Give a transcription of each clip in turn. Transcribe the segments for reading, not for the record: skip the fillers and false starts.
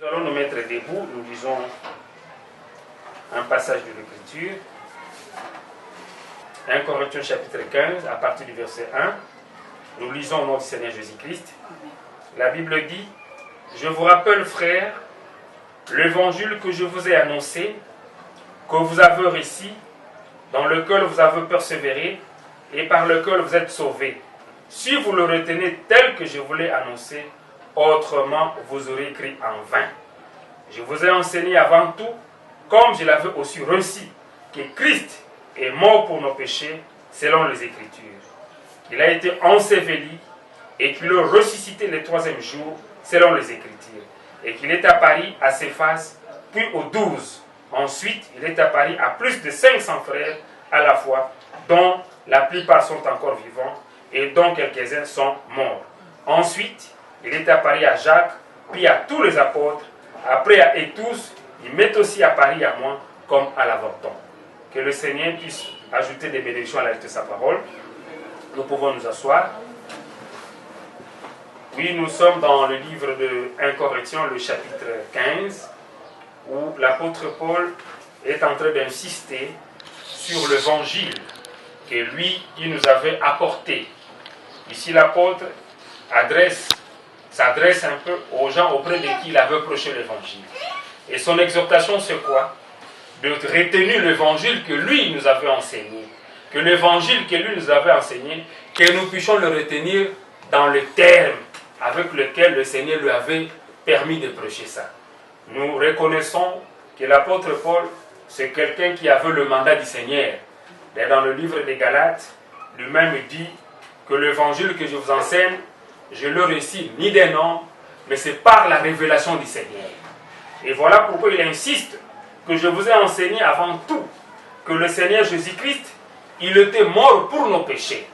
Nous allons nous mettre debout, nous lisons un passage de l'Écriture. 1 Corinthiens chapitre 15, à partir du verset 1. Nous lisons au nom du Seigneur Jésus-Christ. La Bible dit: Je vous rappelle, frères, l'évangile que je vous ai annoncé, que vous avez réussi, dans lequel vous avez persévéré et par lequel vous êtes sauvés. Si vous le retenez tel que je vous l'ai annoncé, autrement vous aurez écrit en vain. Je vous ai enseigné avant tout, comme je l'avais aussi reçu, que Christ est mort pour nos péchés, selon les Écritures. Il a été enseveli et qu'il a ressuscité le troisième jour, selon les Écritures. Et qu'il est apparu à Céphas, puis aux 12. Ensuite, il est apparu à plus de 500 frères à la fois, dont la plupart sont encore vivants et dont quelques-uns sont morts. Ensuite, il est apparu à Jacques, puis à tous les apôtres. Après à eux tous, il m'est aussi apparu à moi comme à l'avorton. Que le Seigneur puisse ajouter des bénédictions à la lecture de sa parole. Nous pouvons nous asseoir. Oui, nous sommes dans le livre de 1 Corinthiens, le chapitre 15, où l'apôtre Paul est en train d'insister sur l'évangile que lui, il nous avait apporté. Ici, l'apôtre s'adresse un peu aux gens auprès de qui il avait prêché l'évangile. Et son exhortation, c'est quoi? De retenir l'évangile que lui nous avait enseigné. Que l'évangile que lui nous avait enseigné, que nous puissions le retenir dans le terme avec lequel le Seigneur lui avait permis de prêcher ça. Nous reconnaissons que l'apôtre Paul, c'est quelqu'un qui avait le mandat du Seigneur. Et dans le livre des Galates, lui-même dit que l'évangile que je vous enseigne, je le récite ni d'un homme, mais c'est par la révélation du Seigneur. Et voilà pourquoi il insiste que je vous ai enseigné avant tout que le Seigneur Jésus-Christ, il était mort pour nos péchés.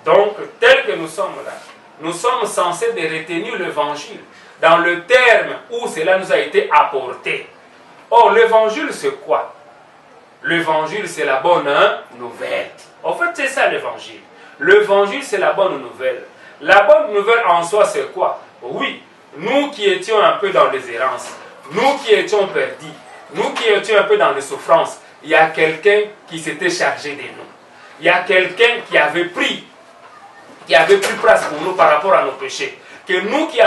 Donc, tel que nous sommes là, nous sommes censés de retenir l'évangile dans le terme où cela nous a été apporté. Or, l'évangile, c'est quoi? L'évangile, c'est la bonne nouvelle. En fait, c'est ça l'évangile. L'évangile, c'est la bonne nouvelle. La bonne nouvelle en soi, c'est quoi? Oui, nous qui étions un peu dans les errances, nous qui étions perdus, nous qui étions un peu dans les souffrances, il y a quelqu'un qui s'était chargé de nous. Il y a quelqu'un qui avait pris place pour nous par rapport à nos péchés. Que nous qui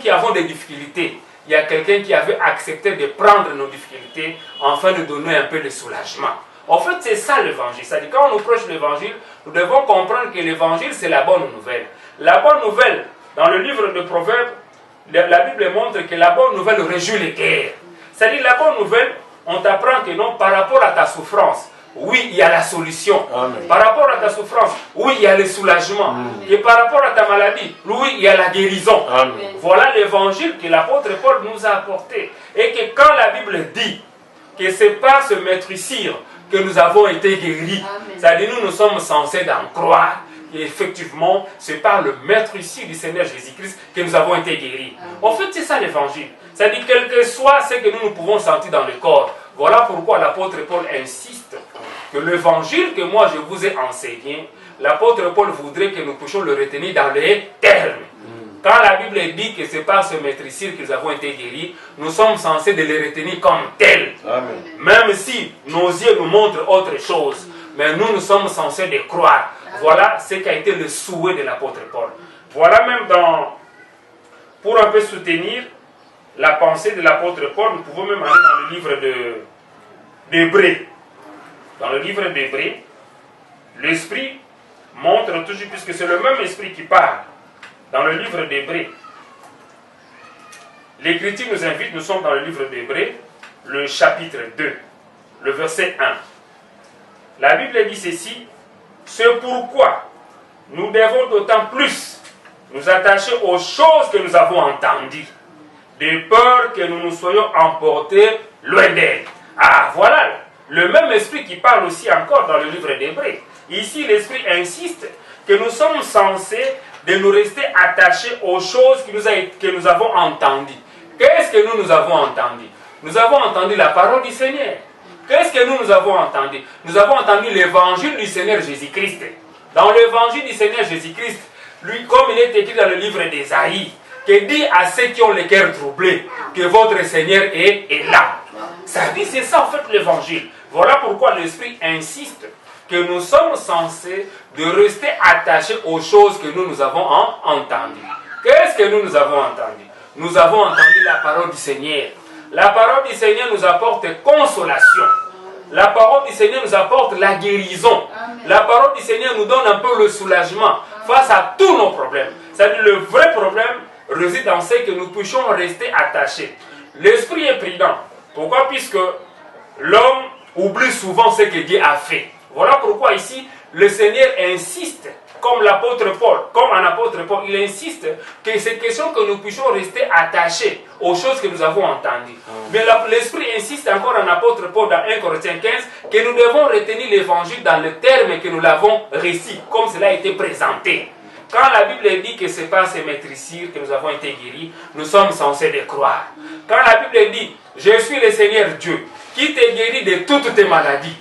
avons des difficultés, il y a quelqu'un qui avait accepté de prendre nos difficultés afin de donner un peu de soulagement. En fait, c'est ça l'évangile. C'est-à-dire, quand on nous prêche l'évangile, nous devons comprendre que l'évangile, c'est la bonne nouvelle. La bonne nouvelle, dans le livre de Proverbes, la Bible montre que la bonne nouvelle réjouit les cœurs. C'est-à-dire, la bonne nouvelle, on t'apprend que non, par rapport à ta souffrance, oui, il y a la solution. Amen. Par rapport à ta souffrance, oui, il y a le soulagement. Et par rapport à ta maladie, oui, il y a la guérison. Amen. Voilà l'évangile que l'apôtre Paul nous a apporté. Et que quand la Bible dit que c'est par ce maîtrissir que nous avons été guéris, c'est-à-dire nous sommes censés d'en croire. Et effectivement, c'est par le maîtrissir du Seigneur Jésus-Christ que nous avons été guéris. En fait, c'est ça l'évangile. C'est-à-dire, quel que soit ce que nous pouvons sentir dans le corps. Voilà pourquoi l'apôtre Paul insiste que l'évangile que moi je vous ai enseigné, l'apôtre Paul voudrait que nous puissions le retenir dans les termes. Quand la Bible dit que c'est par ce maîtrissir que nous avons été guéris, nous sommes censés de les retenir comme tels. Amen. Même si nos yeux nous montrent autre chose, mais nous sommes censés de croire. Voilà ce qui a été le souhait de l'apôtre Paul. Voilà même pour un peu soutenir la pensée de l'apôtre Paul, nous pouvons même aller dans le livre d'Hébreux. Dans le livre d'Hébreux, l'Esprit montre toujours, puisque c'est le même Esprit qui parle, dans le livre d'Hébreux. L'Écriture nous invite, nous sommes dans le livre d'Hébreux, le chapitre 2, le verset 1. La Bible dit ceci: c'est pourquoi nous devons d'autant plus nous attacher aux choses que nous avons entendues, de peur que nous nous soyons emportés loin d'elles. Ah, voilà le même esprit qui parle aussi encore dans le livre d'Hébreux. Ici, l'esprit insiste que nous sommes censés de nous rester attachés aux choses que nous avons entendues. Qu'est-ce que nous avons entendu? Nous avons entendu la parole du Seigneur. Qu'est-ce que nous avons entendu? Nous avons entendu l'évangile du Seigneur Jésus-Christ. Dans l'évangile du Seigneur Jésus-Christ, lui, comme il est écrit dans le livre d'Ésaïe, que dit à ceux qui ont les cœurs troublés que votre Seigneur est là. Ça dit, c'est ça en fait l'évangile. Voilà pourquoi l'Esprit insiste que nous sommes censés de rester attachés aux choses que nous avons entendues. Qu'est-ce que nous avons entendu? Nous avons entendu la parole du Seigneur. La parole du Seigneur nous apporte consolation. La parole du Seigneur nous apporte la guérison. La parole du Seigneur nous donne un peu le soulagement face à tous nos problèmes. C'est-à-dire le vrai problème réside dans ce que nous puissions rester attachés. L'esprit est prudent. Pourquoi? Puisque l'homme oublie souvent ce que Dieu a fait. Voilà pourquoi ici, le Seigneur insiste, comme l'apôtre Paul, comme un apôtre Paul, il insiste que c'est question que nous puissions rester attachés aux choses que nous avons entendues. Mais l'Esprit insiste encore en apôtre Paul dans 1 Corinthiens 15 que nous devons retenir l'évangile dans le terme que nous l'avons récit, comme cela a été présenté. Quand la Bible dit que c'est par ces maîtrisures que nous avons été guéris, nous sommes censés les croire. Quand la Bible dit « Je suis le Seigneur Dieu, qui te guérit de toutes tes maladies »,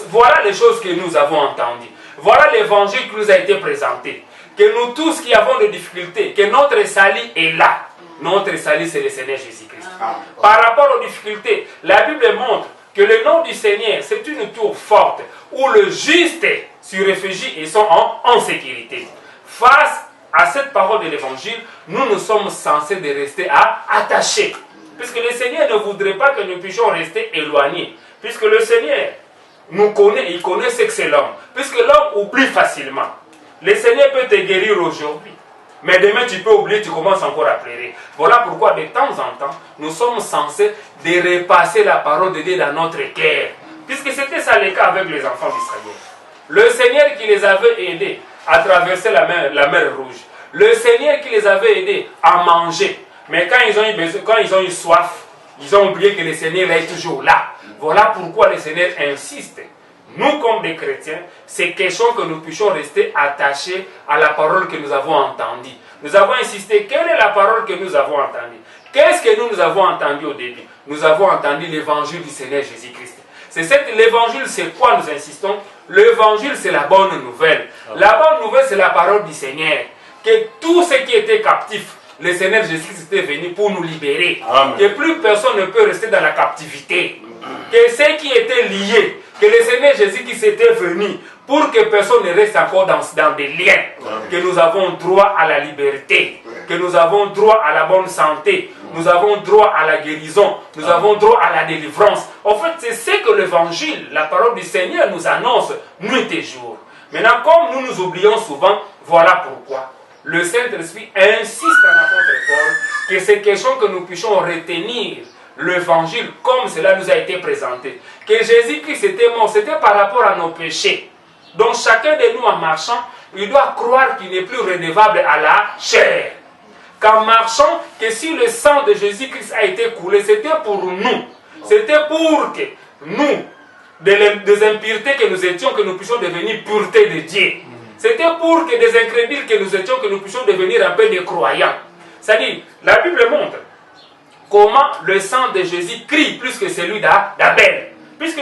voilà les choses que nous avons entendues. Voilà l'évangile qui nous a été présenté. Que nous tous qui avons des difficultés, que notre salut est là. Notre salut, c'est le Seigneur Jésus-Christ. Par rapport aux difficultés, la Bible montre que le nom du Seigneur, c'est une tour forte où le juste se réfugie et sont en sécurité. Face à cette parole de l'évangile, nous sommes censés de rester attachés. Puisque le Seigneur ne voudrait pas que nous puissions rester éloignés. Puisque le Seigneur nous connaît, il connaît ce que c'est l'homme. Puisque l'homme oublie facilement. Le Seigneur peut te guérir aujourd'hui. Mais demain tu peux oublier, tu commences encore à pleurer. Voilà pourquoi de temps en temps, nous sommes censés de repasser la parole de Dieu dans notre cœur. Puisque c'était ça le cas avec les enfants d'Israël. Le Seigneur qui les avait aidés à traverser la mer Rouge. Le Seigneur qui les avait aidés à manger. Mais quand ils ont eu soif, ils ont oublié que le Seigneur est toujours là. Voilà pourquoi le Seigneur insiste. Nous, comme des chrétiens, c'est question que nous puissions rester attachés à la parole que nous avons entendue. Nous avons insisté, quelle est la parole que nous avons entendue? Qu'est-ce que nous avons entendu au début? Nous avons entendu l'évangile du Seigneur Jésus-Christ. L'évangile, c'est quoi nous insistons? L'évangile, c'est la bonne nouvelle. La bonne nouvelle, c'est la parole du Seigneur. Que tous ceux qui étaient captifs, le Seigneur Jésus-Christ était venu pour nous libérer. Amen. Que plus personne ne peut rester dans la captivité. Que ceux qui étaient liés, que le Seigneur Jésus-Christ était venu pour que personne ne reste encore dans des liens. Amen. Que nous avons droit à la liberté. Que nous avons droit à la bonne santé. Nous avons droit à la guérison. Nous avons droit à la délivrance. En fait, c'est ce que l'évangile, la parole du Seigneur nous annonce nuit et jour. Maintenant, comme nous oublions souvent, voilà pourquoi le Saint-Esprit insiste en apôtre Paul que c'est question que nous puissions retenir l'évangile comme cela nous a été présenté. Que Jésus-Christ était mort, c'était par rapport à nos péchés. Donc chacun de nous en marchant, il doit croire qu'il n'est plus redevable à la chair. Qu'en marchant, que si le sang de Jésus-Christ a été coulé, c'était pour nous. C'était pour que nous, des impuretés que nous étions, que nous puissions devenir pureté de Dieu. C'était pour que des incrédules que nous étions, que nous puissions devenir un peu des croyants. C'est-à-dire, la Bible montre comment le sang de Jésus crie plus que celui d'Abel. Puisque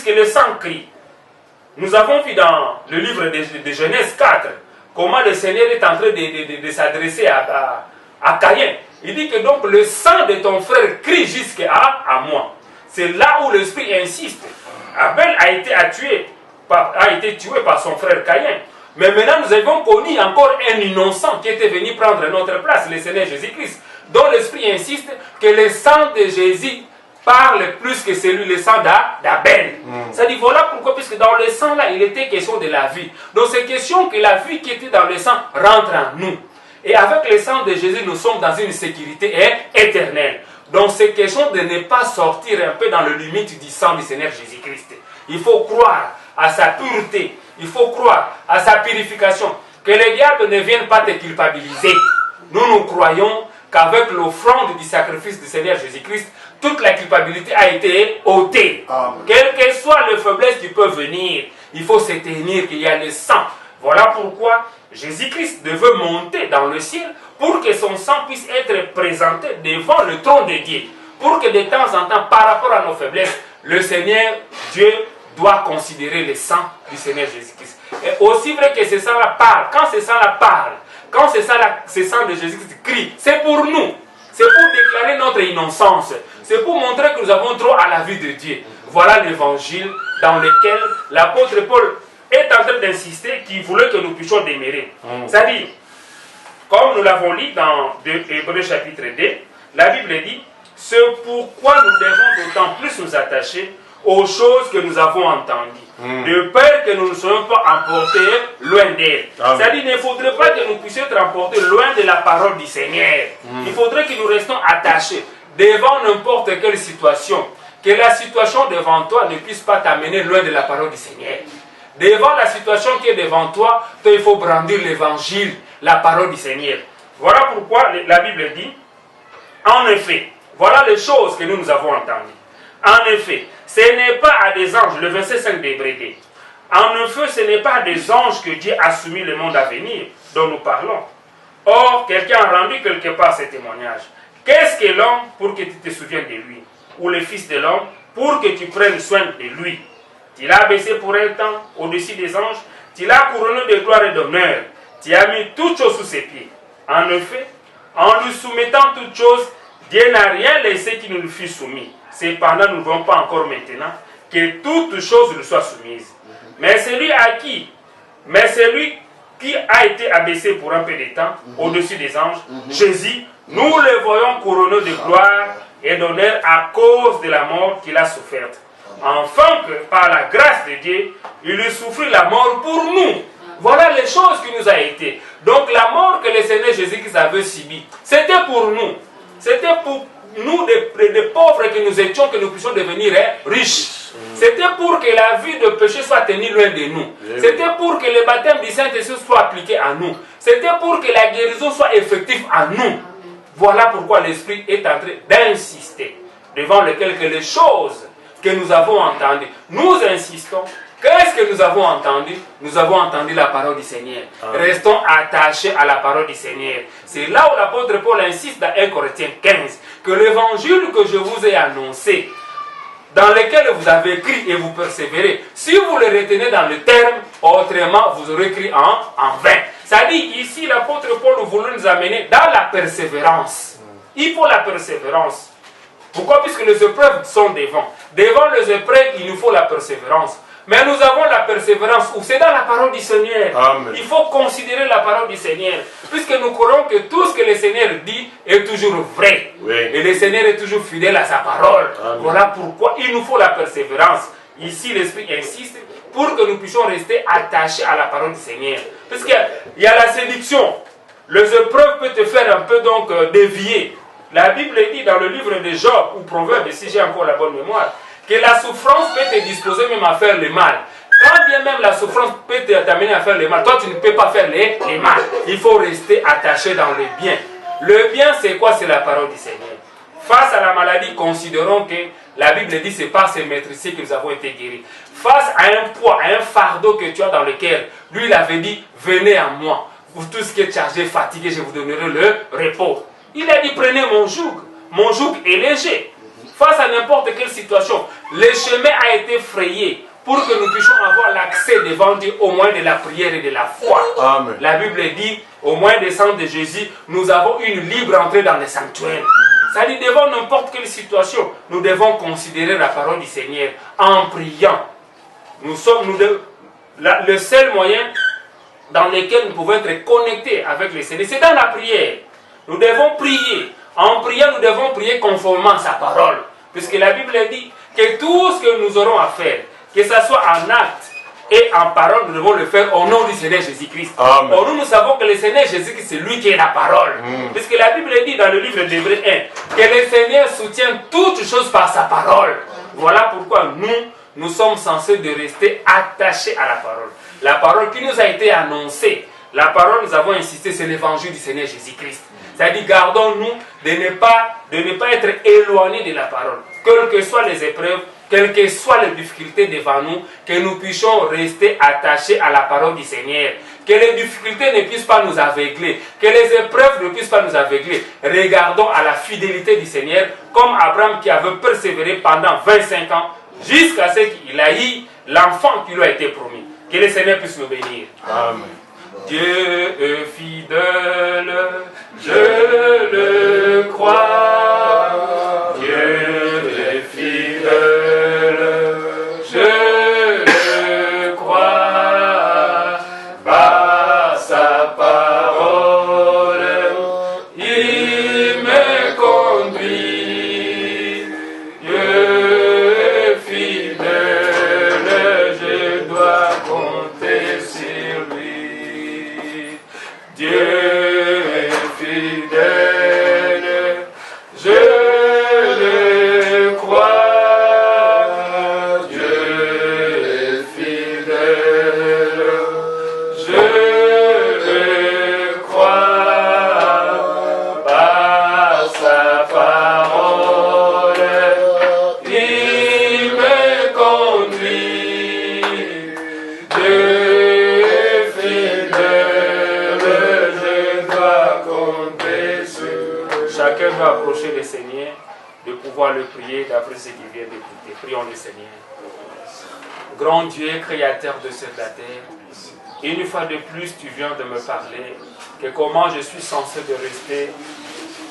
le sang crie. Nous avons vu dans le livre de Genèse 4, comment le Seigneur est en train de s'adresser à Caïn. Il dit que donc le sang de ton frère crie jusqu'à moi. C'est là où l'Esprit insiste. Abel a été tué par son frère Caïn. Mais maintenant, nous avons connu encore un innocent qui était venu prendre notre place, le Seigneur Jésus-Christ, dont l'Esprit insiste que le sang de Jésus parle plus que celui, le sang d'Abel. C'est-à-dire, voilà pourquoi, puisque dans le sang là, il était question de la vie. Donc, c'est question que la vie qui était dans le sang rentre en nous. Et avec le sang de Jésus, nous sommes dans une sécurité éternelle. Donc, c'est question de ne pas sortir un peu dans le limite du sang du Seigneur Jésus-Christ. Il faut croire à sa pureté. Il faut croire à sa purification. Que le diable ne vienne pas te culpabiliser. Nous croyons qu'avec l'offrande du sacrifice du Seigneur Jésus-Christ, toute la culpabilité a été ôtée. Quelle que soit les faiblesses qui peuvent venir, il faut se tenir qu'il y a le sang. Voilà pourquoi Jésus-Christ devait monter dans le ciel pour que son sang puisse être présenté devant le trône de Dieu. Pour que de temps en temps, par rapport à nos faiblesses, le Seigneur Dieu doit considérer le sang du Seigneur Jésus-Christ. Et aussi vrai que ce sang-là parle, quand ce sang-là parle, quand c'est ça, c'est sang de Jésus qui crie, c'est pour nous. C'est pour déclarer notre innocence. C'est pour montrer que nous avons droit à la vie de Dieu. Voilà l'évangile dans lequel l'apôtre Paul est en train d'insister, qui voulait que nous puissions demeurer. C'est-à-dire, comme nous l'avons lu dans Hébreux chapitre 2, la Bible dit, c'est pourquoi nous devons d'autant plus nous attacher aux choses que nous avons entendues, de peur que nous ne soyons pas emportés loin d'elle. C'est-à-dire qu'il ne faudrait pas que nous puissions être emportés loin de la parole du Seigneur. Il faudrait que nous restions attachés devant n'importe quelle situation. Que la situation devant toi ne puisse pas t'amener loin de la parole du Seigneur. Devant la situation qui est devant toi, il faut brandir l'évangile, la parole du Seigneur. Voilà pourquoi la Bible dit, en effet, voilà les choses que nous avons entendues. En effet, ce n'est pas à des anges, le verset 5 d'Hébreux 2. En effet, ce n'est pas à des anges que Dieu a soumis le monde à venir, dont nous parlons. Or, quelqu'un a rendu quelque part ce témoignage. Qu'est-ce que l'homme pour que tu te souviennes de lui? Ou le fils de l'homme pour que tu prennes soin de lui? Tu l'as abaissé pour un temps au-dessus des anges, tu l'as couronné de gloire et d'honneur, tu as mis toutes choses sous ses pieds. En effet, en lui soumettant toutes choses, Dieu n'a rien laissé qui ne lui fût soumis. Cependant, nous ne voyons pas encore maintenant que toutes choses lui soient soumises. Mais celui qui a été abaissé pour un peu de temps au-dessus des anges, Jésus, nous le voyons couronné de gloire et d'honneur à cause de la mort qu'il a soufferte. Enfin que par la grâce de Dieu, il eut souffert la mort pour nous. Voilà les choses qui nous a été. Donc la mort que le Seigneur Jésus-Christ avait subie, c'était pour nous. C'était pour nous, des pauvres que nous étions, que nous puissions devenir riches. C'était pour que la vie de péché soit tenue loin de nous. C'était pour que le baptême du Saint-Esprit soit appliqué à nous. C'était pour que la guérison soit effective à nous. Voilà pourquoi l'Esprit est en train d'insister, devant lequel que les choses que nous avons entendues, nous insistons. Qu'est-ce que nous avons entendu? Nous avons entendu la parole du Seigneur. Restons attachés à la parole du Seigneur. C'est là où l'apôtre Paul insiste dans 1 Corinthiens 15, que l'évangile que je vous ai annoncé, dans lequel vous avez cru et vous persévérez, si vous le retenez dans le terme, autrement vous aurez cru en vain. Ça dit ici, l'apôtre Paul voulait nous amener dans la persévérance. Il faut la persévérance. Pourquoi? Puisque les épreuves sont devant. Devant les épreuves, il nous faut la persévérance. Mais nous avons la persévérance où c'est dans la parole du Seigneur. Amen. Il faut considérer la parole du Seigneur. Puisque nous croyons que tout ce que le Seigneur dit est toujours vrai. Oui. Et le Seigneur est toujours fidèle à sa parole. Amen. Voilà pourquoi il nous faut la persévérance. Ici, l'Esprit insiste pour que nous puissions rester attachés à la parole du Seigneur. Puisqu'il y a la séduction. Les épreuves peuvent te faire un peu donc dévier. La Bible dit dans le livre de Job ou Proverbe, si j'ai encore la bonne mémoire, que la souffrance peut te disposer même à faire le mal. Quand bien même la souffrance peut t'amener à faire le mal, toi tu ne peux pas faire le mal. Il faut rester attaché dans le bien. Le bien c'est quoi? C'est la parole du Seigneur. Face à la maladie, considérons que la Bible dit c'est par ces maîtrises que nous avons été guéris. Face à un poids, à un fardeau que tu as dans le cœur, lui il avait dit venez à moi. Vous tous qui êtes chargés, fatigués, je vous donnerai le repos. Il a dit prenez mon joug est léger. Face à n'importe quelle situation, le chemin a été frayé pour que nous puissions avoir l'accès devant Dieu au moyen de la prière et de la foi. Amen. La Bible dit, au moyen du sang de Jésus, nous avons une libre entrée dans le sanctuaire. Ça dit, devant n'importe quelle situation, nous devons considérer la parole du Seigneur en priant. Le seul moyen dans lequel nous pouvons être connectés avec le Seigneur, c'est dans la prière. Nous devons prier. En priant, nous devons prier conformément à sa parole. Puisque la Bible dit que tout ce que nous aurons à faire, que ce soit en acte et en parole, nous devons le faire au nom du Seigneur Jésus-Christ. Or, nous savons que le Seigneur Jésus-Christ, c'est lui qui est la parole. Puisque la Bible dit dans le livre d'Hébreux 1 que le Seigneur soutient toutes choses par sa parole. Voilà pourquoi nous sommes censés de rester attachés à la parole. La parole qui nous a été annoncée, la parole, nous avons insisté, c'est l'évangile du Seigneur Jésus-Christ. C'est-à-dire, gardons-nous de ne pas être éloignés de la parole. Quelles que soient les épreuves, quelles que soient les difficultés devant nous, que nous puissions rester attachés à la parole du Seigneur. Que les difficultés ne puissent pas nous aveugler. Que les épreuves ne puissent pas nous aveugler. Regardons à la fidélité du Seigneur, comme Abraham qui avait persévéré pendant 25 ans, jusqu'à ce qu'il ait eu l'enfant qui lui a été promis. Que le Seigneur puisse nous bénir. Amen. Dieu est fidèle, je le crois. Dieu est fidèle, je le crois. Par sa parole, il me conduit. Dieu est fidèle, je dois compter sur lui. Dieu est fidèle, je le crois. Dieu est fidèle, je le crois. Par sa parole, il me conduit. Dieu est fidèle, je dois compter sur lui. Chacun va approcher le Seigneur, de pouvoir le prier d'après ce qu'il vient d'écouter. Prions le Seigneur. Grand Dieu, créateur de cette la terre, une fois de plus, tu viens de me parler que comment je suis censé de rester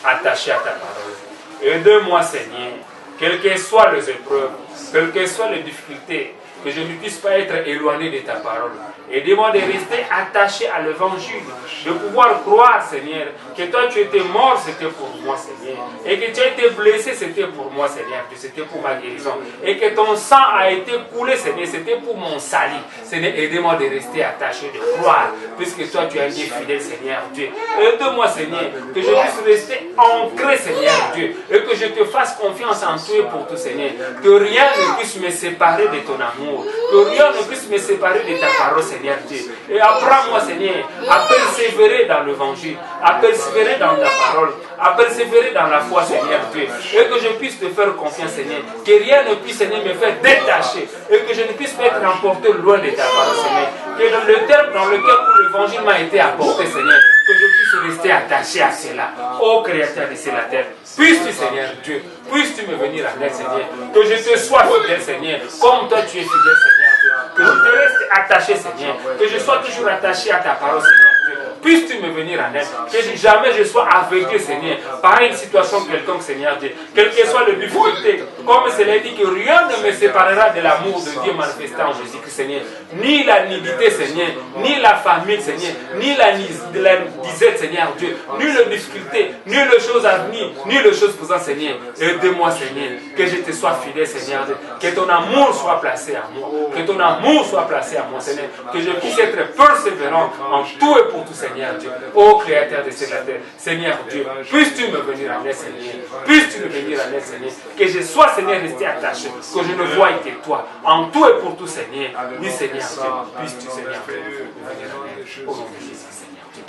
attaché à ta parole. Aide-moi, Seigneur, quelles que soient les épreuves, quelles que soient les difficultés, que je ne puisse pas être éloigné de ta parole. Aide-moi de rester attaché à l'évangile, de pouvoir croire, Seigneur, que toi tu étais mort, c'était pour moi, Seigneur, et que tu as été blessé, c'était pour moi, Seigneur, que c'était pour ma guérison, et que ton sang a été coulé, Seigneur, c'était pour mon salut. Seigneur, aide-moi de rester attaché, de croire, puisque toi tu es un Dieu fidèle, Seigneur Dieu. Aide-moi, Seigneur, que je puisse rester ancré, Seigneur Dieu, et que je te fasse confiance en toi et pour tout, Seigneur, que rien ne puisse me séparer de ton amour, que rien ne puisse me séparer de ta parole, Seigneur Dieu. Et apprends-moi, Seigneur, à persévérer dans l'évangile, à persévérer dans ta parole, à persévérer dans la foi, Seigneur Dieu. Et que je puisse te faire confiance, Seigneur. Que rien ne puisse, Seigneur, me faire détacher. Et que je ne puisse pas être emporté loin de ta parole, Seigneur. Que dans le terme dans lequel l'évangile m'a été apporté, Seigneur, que je puisse rester attaché à cela. Ô Créateur de la terre, puisses-tu, Seigneur Dieu, puisses-tu me venir en aide, Seigneur. Que je te sois fidèle, Seigneur, comme toi tu es fidèle, Seigneur Dieu. Que je te reste attaché, Seigneur. Que je sois toujours attaché à ta parole, Seigneur Dieu. Puisses-tu me venir en aide. Que jamais je sois aveuglé, Seigneur, par une situation quelconque, Seigneur Dieu. Quelle que soit le difficulté, comme cela dit que rien ne me séparera de l'amour de Dieu manifesté en Jésus-Christ, Seigneur. Ni la nudité, Seigneur, ni la famine, Seigneur, ni la disette, Seigneur Dieu, ni les difficultés, ni les choses à venir, ni les choses présentes, Seigneur. Aide-moi, Seigneur, que je te sois fidèle, Seigneur Dieu. Que ton amour soit placé à moi. Que ton amour soit placé à moi, Seigneur. Que je puisse être persévérant en tout et pour tout, Seigneur Dieu. Ô Créateur de cette terre, Seigneur Dieu, puisses-tu me venir en aide, Seigneur. Puisses-tu me venir en aide, Seigneur. Que je sois, Seigneur, resté attaché. Que je ne voie que toi. En tout et pour tout, Seigneur. Oui, Seigneur Dieu. Puisses-tu, Seigneur, me venir en aide. Au nom de Jésus, Seigneur Dieu.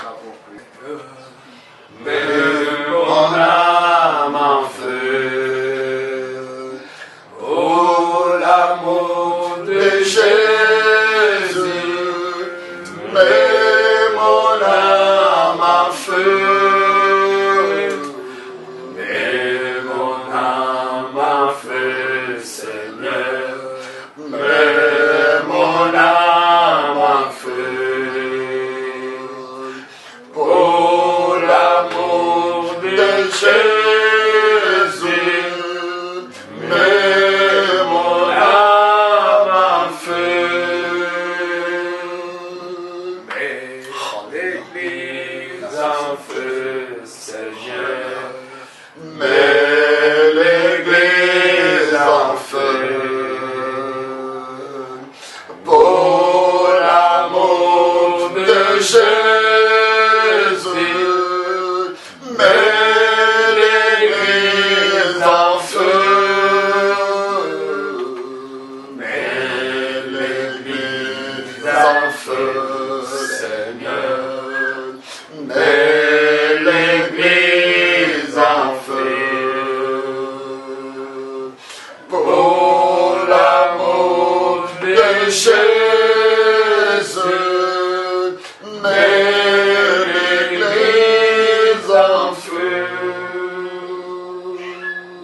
Mets mon âme en feu. Oh, l'amour de Jésus. Mets mon âme en feu. Mets mon âme en feu, Seigneur. Mets mon âme en feu. Oh, l'amour de Jésus. Mets mon âme en feu. Mets l'église en feu, Seigneur. Mets l'église en feu. Pour l'amour de Jésus. Mets l'église en feu. Mets l'église en feu, Seigneur. Mets l'église en feu. Pour l'amour de Jésus. Mets l'église en feu.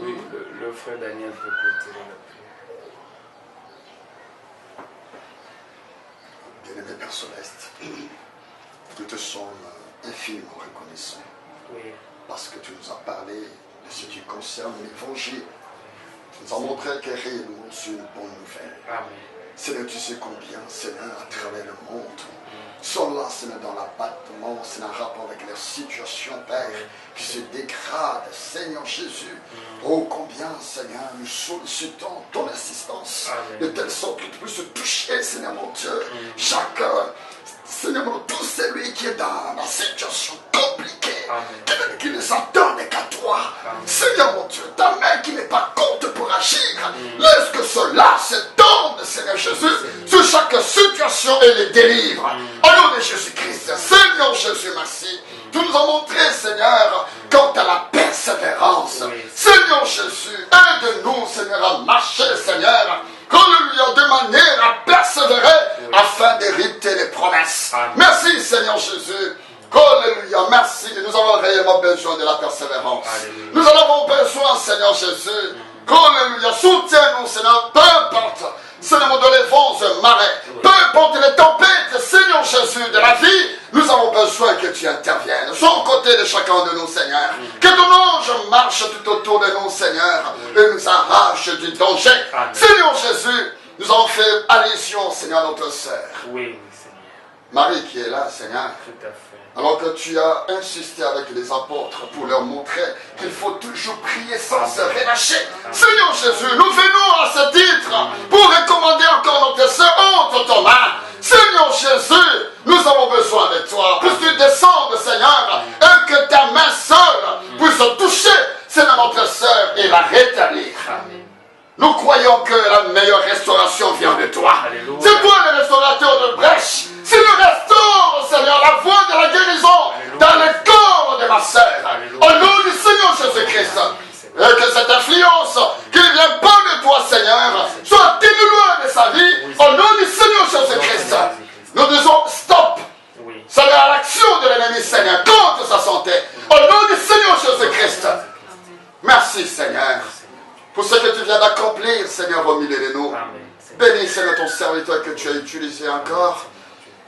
Oui, le frère Daniel peut clôturer la prière. Bien-aimé Père Céleste, nous te sommes infiniment reconnaissants. Oui. Parce que tu nous as parlé de ce qui concerne l'évangile. Tu nous as montré que réellement c'est une bonne nouvelle. Amen. Seigneur, tu sais combien, Seigneur, à travers le monde, sont là, Seigneur, dans l'abattement, Seigneur, en rapport avec leur situation, Père, qui se dégrade, Seigneur Jésus. Oh, combien, Seigneur, nous sollicitons ton assistance, de telle sorte que tu puisses toucher, Seigneur mon Dieu, chacun, Seigneur mon Dieu, tout celui qui est dans la situation compliquée, qui ne s'attendent qu'à toi. Seigneur mon Dieu, ta main qui n'est pas compte pour agir, laisse que cela se tourne, Seigneur Jésus, sur chaque situation et les délivre. Au nom de Jésus-Christ, Seigneur Jésus, merci. Tu nous as montré, Seigneur, quant à la persévérance. Seigneur Jésus, aide-nous, Seigneur, à marcher, Seigneur, alléluia, de manière à persévérer afin d'hériter les promesses. Merci, Seigneur Jésus. Alléluia, merci. Nous avons réellement besoin de la persévérance. Alléluia. Nous en avons besoin, Seigneur Jésus. Alléluia, soutiens-nous, Seigneur, peu importe, Seigneur, de les vents et marées, peu importe les tempêtes, Seigneur Jésus, de la vie, nous avons besoin que tu interviennes. Sois aux côtés de chacun de nous, Seigneur. Que ton ange marche tout autour de nous, Seigneur, et nous arrache du danger. Seigneur Jésus, nous avons fait allusion, Seigneur, à notre sœur. Oui, Seigneur. Marie qui est là, Seigneur. Tout à fait. Alors que tu as insisté avec les apôtres pour leur montrer qu'il faut toujours prier sans se relâcher. Seigneur Jésus, nous venons à ce titre pour recommander encore notre sœur entre ton main. Seigneur Jésus, nous avons besoin de toi. Puisque tu descendes, Seigneur, et que ta main seule puisse toucher, Seigneur, notre sœur et la rétablir. Nous croyons que la meilleure restauration vient de toi. C'est toi le restaurateur de brèche. Si nous restaure, Seigneur, la voie de la guérison dans le corps de ma sœur. Au nom du Seigneur Jésus-Christ. Et que cette influence qui ne vient pas de toi, Seigneur, soit loin de sa vie. Au nom du Seigneur Jésus-Christ. Nous disons stop. C'est à l'action de l'ennemi, Seigneur, contre sa santé. Au nom du Seigneur Jésus-Christ. Merci, Seigneur, pour ce que tu viens d'accomplir, Seigneur, au milieu de nous. Bénis, Seigneur, ton serviteur que tu as utilisé encore.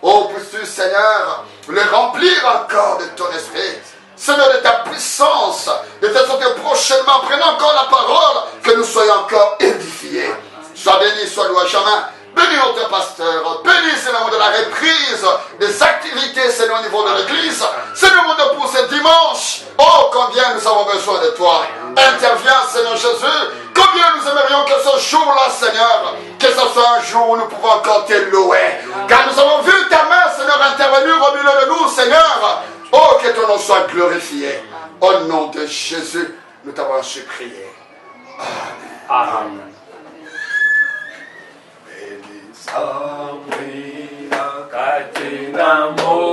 Oh, puisses-tu, Seigneur, le remplir encore de ton esprit. Seigneur, de ta puissance, de telle sorte que prochainement, prenons encore la parole, que nous soyons encore édifiés. Sois béni, sois loué jamais. Bénis notre pasteur, bénis, Seigneur, de la reprise des activités, Seigneur, au niveau de l'église. Seigneur, pour ce dimanche, oh, combien nous avons besoin de toi. Interviens, Seigneur Jésus. Combien nous aimerions que ce jour-là, Seigneur, que ce soit un jour où nous pouvons encore te louer. Car nous avons vu ta main, Seigneur, intervenir au milieu de nous, Seigneur. Oh, que ton nom soit glorifié. Au nom de Jésus, nous t'avons ainsi prié. Amen. Amen. Sabrina katina mo